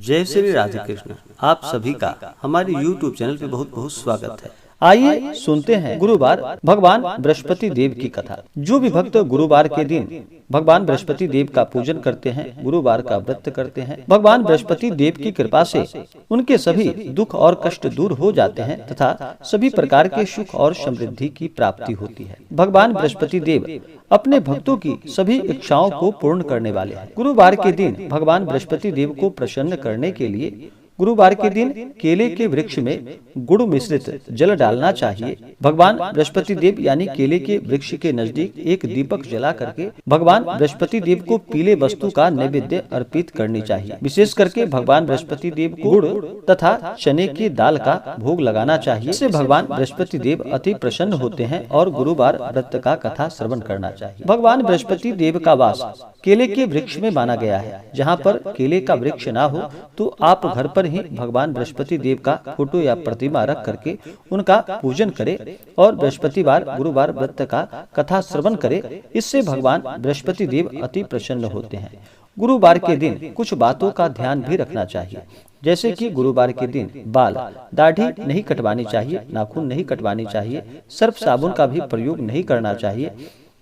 जय श्री राधे कृष्ण। आप सभी का हमारे YouTube चैनल पे बहुत बहुत स्वागत है। आइए सुनते हैं गुरुवार भगवान बृहस्पति देव की कथा। जो भी भक्त गुरुवार के दिन भगवान बृहस्पति देव का पूजन करते हैं, गुरुवार का व्रत करते हैं, भगवान बृहस्पति देव की कृपा से उनके सभी दुख और कष्ट दूर हो जाते हैं तथा सभी प्रकार के सुख और समृद्धि की प्राप्ति होती है। भगवान बृहस्पति देव अपने भक्तों की सभी इच्छाओं को पूर्ण करने वाले हैं। गुरुवार के दिन भगवान बृहस्पति देव को प्रसन्न करने के लिए गुरुवार के दिन केले के वृक्ष में गुड़ मिश्रित जल डालना चाहिए। भगवान बृहस्पति देव यानी केले के वृक्ष के नजदीक एक दीपक जला करके भगवान बृहस्पति देव को पीले वस्तु का नैवेद्य अर्पित करनी चाहिए। विशेष करके भगवान बृहस्पति देव को गुड़ तथा चने की दाल का भोग लगाना चाहिए। इससे भगवान बृहस्पति देव अति प्रसन्न होते हैं और गुरुवार व्रत का कथा श्रवण करना चाहिए। भगवान बृहस्पति देव का वास केले के वृक्ष में माना गया है। जहाँ पर केले का वृक्ष ना हो तो आप घर पर ही भगवान बृहस्पति देव का फोटो या प्रतिमा रख करके उनका पूजन करें और बृहस्पतिवार गुरुवार व्रत का कथा श्रवण करें। इससे भगवान बृहस्पति देव अति प्रसन्न होते हैं। गुरुवार के दिन कुछ बातों का ध्यान भी रखना चाहिए, जैसे कि गुरुवार के दिन बाल दाढ़ी नहीं कटवानी चाहिए, नाखून नहीं कटवानी चाहिए, सर्फ साबुन का भी प्रयोग नहीं करना चाहिए।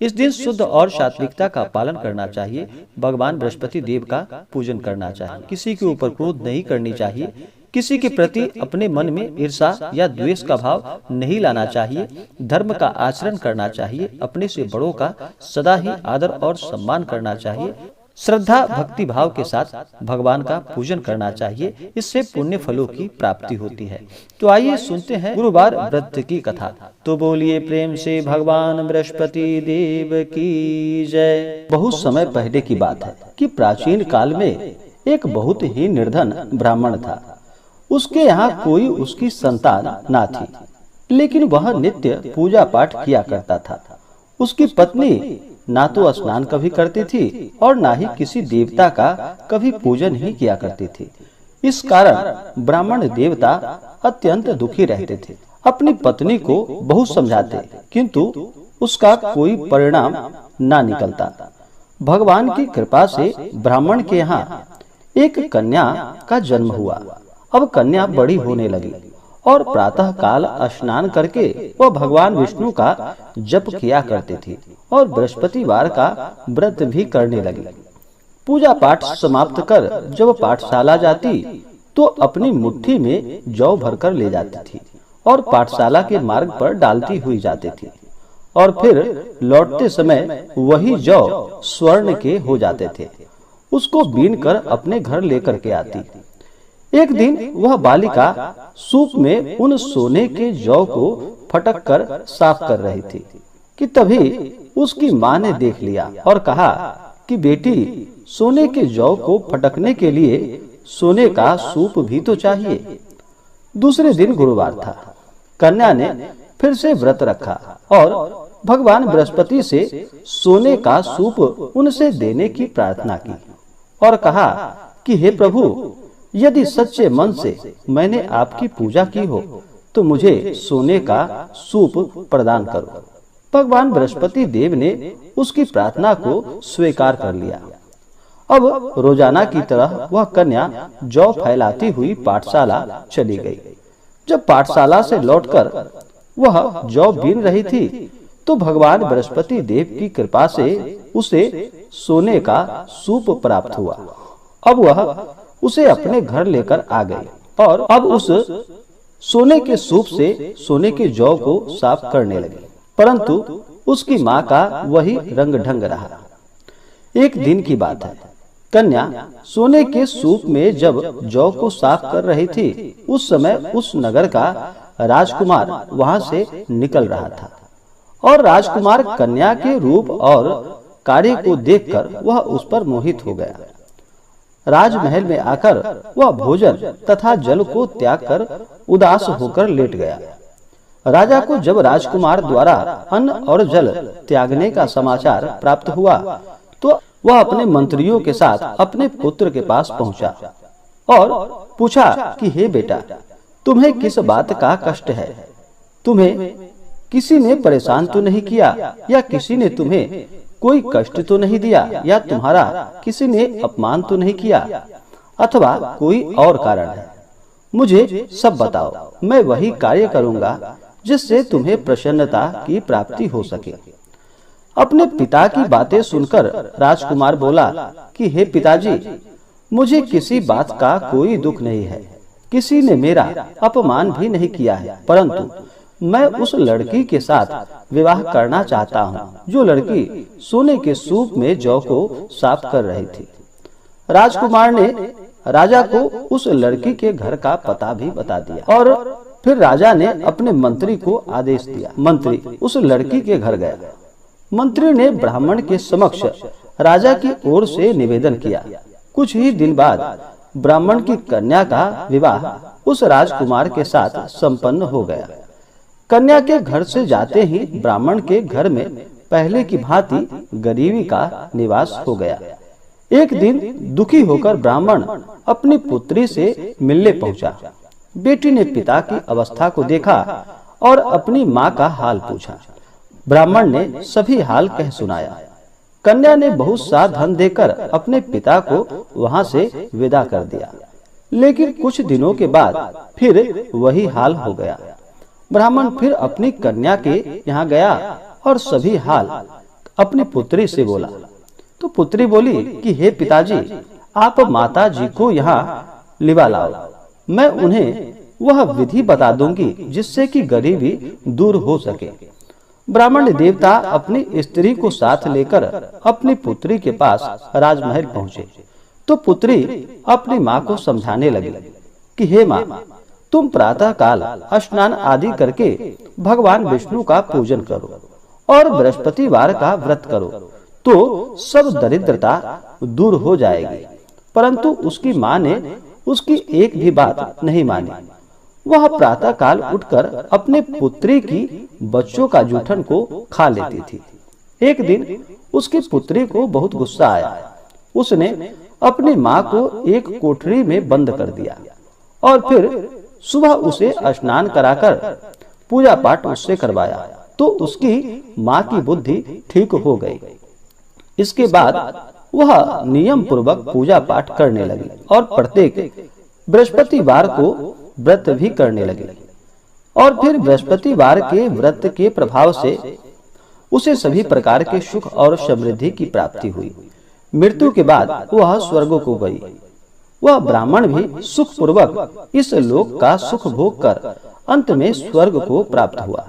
इस दिन शुद्ध और सात्विकता का पालन करना चाहिए। भगवान बृहस्पति देव का पूजन करना चाहिए। किसी के ऊपर क्रोध नहीं करनी चाहिए। किसी के प्रति अपने मन में ईर्ष्या या द्वेष का भाव नहीं लाना चाहिए। धर्म का आचरण करना चाहिए। अपने से बड़ों का सदा ही आदर और सम्मान करना चाहिए। श्रद्धा भक्ति भाव के साथ भगवान का पूजन करना चाहिए। इससे पुण्य फलों की प्राप्ति होती है। तो आइए सुनते हैं गुरुवार व्रत की कथा। तो बोलिए प्रेम से भगवान बृहस्पति देव की जय। बहुत समय पहले की बात है कि प्राचीन काल में एक बहुत ही निर्धन ब्राह्मण था। उसके यहाँ कोई उसकी संतान ना थी, लेकिन वह नित्य पूजा पाठ किया करता था। उसकी पत्नी ना तो स्नान कभी करती थी और ना ही किसी देवता का कभी पूजन ही किया करती थी। इस कारण ब्राह्मण देवता अत्यंत दुखी रहते थे। अपनी पत्नी को बहुत समझाते, किंतु उसका कोई परिणाम ना निकलता। भगवान की कृपा से ब्राह्मण के यहाँ एक कन्या का जन्म हुआ। अब कन्या बड़ी होने लगी और प्रातः काल स्नान करके वह भगवान विष्णु का जप किया करती थी और बृहस्पतिवार का व्रत भी करने लगी। पूजा पाठ समाप्त कर जब पाठशाला जाती तो अपनी मुट्ठी में जौ भरकर ले जाती थी और पाठशाला के मार्ग पर डालती हुई जाती थी और फिर लौटते समय वही जौ स्वर्ण के हो जाते थे। उसको बीन कर अपने घर लेकर के आती। एक दिन वह बालिका सूप में उन सोने के जौ को फटक कर साफ कर रही थी कि तभी उसकी माँ ने देख लिया और कहा कि बेटी, सोने के जौ को फटकने के लिए सोने का सूप भी तो चाहिए। दूसरे दिन गुरुवार था। कन्या ने फिर से व्रत रखा और भगवान बृहस्पति से सोने का सूप उनसे देने की प्रार्थना की और कहा कि हे प्रभु, यदि सच्चे मन से मैंने आपकी पूजा की हो तो मुझे सोने का सूप प्रदान करो। भगवान बृहस्पति देव ने उसकी प्रार्थना को स्वीकार कर लिया। अब रोजाना की तरह वह कन्या जौ फैलाती हुई पाठशाला चली गई। जब पाठशाला से लौटकर वह जौ बीन रही थी तो भगवान बृहस्पति देव की कृपा से उसे सोने का सूप प्राप्त हुआ। अब वह उसे अपने घर लेकर आ गई और अब उस सोने के सूप से सोने के जौ को साफ करने लगी, परंतु उसकी माँ का वही रंग ढंग रहा। एक दिन की बात है। कन्या सोने के सूप में जब जौ को साफ कर रही थी, उस समय उस नगर का राजकुमार वहां से निकल रहा था और राजकुमार कन्या के रूप और कार्य को देखकर वह उस पर मोहित हो गया। राजमहल में आकर वह भोजन तथा जल को त्याग कर उदास होकर लेट गया। राजा को जब राजकुमार द्वारा अन्न और जल त्यागने का समाचार प्राप्त हुआ तो वह अपने मंत्रियों के साथ अपने पुत्र के पास पहुंचा और पूछा कि हे बेटा, तुम्हें किस बात का कष्ट है? तुम्हें किसी ने परेशान तो नहीं किया या किसी ने तुम्हें कोई कष्ट तो नहीं दिया या तुम्हारा किसी ने अपमान तो नहीं किया? अथवा कोई और कारण है? मुझे सब बताओ, मैं वही कार्य करूंगा जिससे तुम्हें प्रसन्नता की प्राप्ति हो सके। अपने पिता की बातें सुनकर राजकुमार बोला कि हे पिताजी, मुझे किसी बात का कोई दुख नहीं है, किसी ने मेरा अपमान भी नहीं किया है, परंतु मैं उस लड़की के साथ विवाह करना चाहता हूँ जो लड़की सोने के सूप में जौ को साफ कर रही थी। राजकुमार ने राजा को उस लड़की के घर का पता भी बता दिया और फिर राजा ने अपने मंत्री को आदेश दिया। मंत्री उस लड़की के घर गया। मंत्री ने ब्राह्मण के समक्ष राजा की ओर से निवेदन किया। कुछ ही दिन बाद ब्राह्मण की कन्या का विवाह उस राजकुमार के साथ संपन्न हो गया। कन्या के घर से जाते ही ब्राह्मण के घर में पहले की भांति गरीबी का निवास हो गया। एक दिन दुखी होकर ब्राह्मण अपनी पुत्री से मिलने पहुंचा। बेटी ने पिता की अवस्था को देखा और अपनी माँ का हाल पूछा। ब्राह्मण ने सभी हाल कह सुनाया। कन्या ने बहुत सा धन देकर अपने पिता को वहां से विदा कर दिया, लेकिन कुछ दिनों के बाद फिर वही हाल हो गया। ब्राह्मण फिर अपनी कन्या के यहाँ गया और सभी हाल अपनी पुत्री से बोला। तो पुत्री बोली कि हे पिताजी, आप माता जी को यहाँ लिवा लाओ, मैं उन्हें वह विधि बता दूंगी जिससे कि गरीबी दूर हो सके। ब्राह्मण देवता अपनी स्त्री को साथ लेकर अपनी पुत्री के पास राजमहल पहुँचे। तो पुत्री अपनी माँ को समझाने लगी कि हे माँ, तुम प्रातः काल स्नान आदि करके भगवान विष्णु का पूजन करो और बृहस्पतिवार का व्रत करो तो सब दरिद्रता दूर हो जाएगी। परंतु उसकी माँ ने उसकी एक भी बात नहीं मानी। वह प्रातः काल उठकर अपने पुत्री की बच्चों का जूठन को खा लेती थी। एक दिन उसकी पुत्री को बहुत गुस्सा आया। उसने अपनी माँ को एक कोठरी में बंद कर दिया और फिर सुबह उसे स्नान कराकर पूजा पाठ उससे करवाया तो उसकी माँ की बुद्धि ठीक हो गई। इसके बाद वह नियम पूर्वक पूजा पाठ करने लगी और प्रत्येक बृहस्पतिवार को व्रत भी करने लगी। और फिर बृहस्पतिवार के व्रत के प्रभाव से उसे सभी प्रकार के सुख और समृद्धि की प्राप्ति हुई। मृत्यु के बाद वह स्वर्ग को गई। वह ब्राह्मण भी सुख पूर्वक इस लोक का सुख भोग कर अंत में स्वर्ग को प्राप्त हुआ।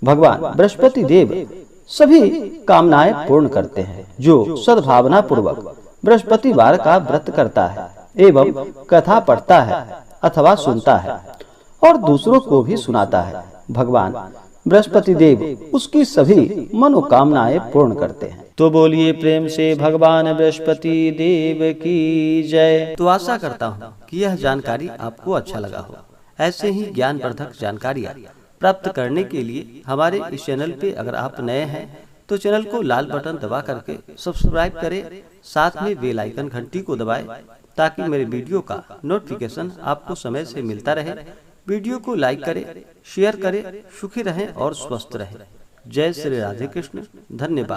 भगवान बृहस्पति देव सभी कामनाएं पूर्ण करते हैं जो सद्भावना पूर्वक बृहस्पतिवार का व्रत करता है एवं कथा पढ़ता है अथवा सुनता है और दूसरों को भी सुनाता है। भगवान बृहस्पति देव उसकी सभी मनोकामनाएं पूर्ण करते हैं। तो बोलिए प्रेम से भगवान बृहस्पति देव की जय। तो आशा करता हूँ कि यह जानकारी आपको अच्छा लगा हो। ऐसे ही ज्ञानवर्धक जानकारियाँ प्राप्त करने के लिए हमारे इस चैनल पे अगर आप नए हैं तो चैनल को लाल बटन दबा करके सब्सक्राइब करें, साथ में बेल आइकन घंटी को दबाएं ताकि मेरे वीडियो का नोटिफिकेशन आपको समय से मिलता रहे। वीडियो को लाइक करें, शेयर करें, सुखी रहें और स्वस्थ रहें। जय श्री राधे कृष्ण। धन्यवाद।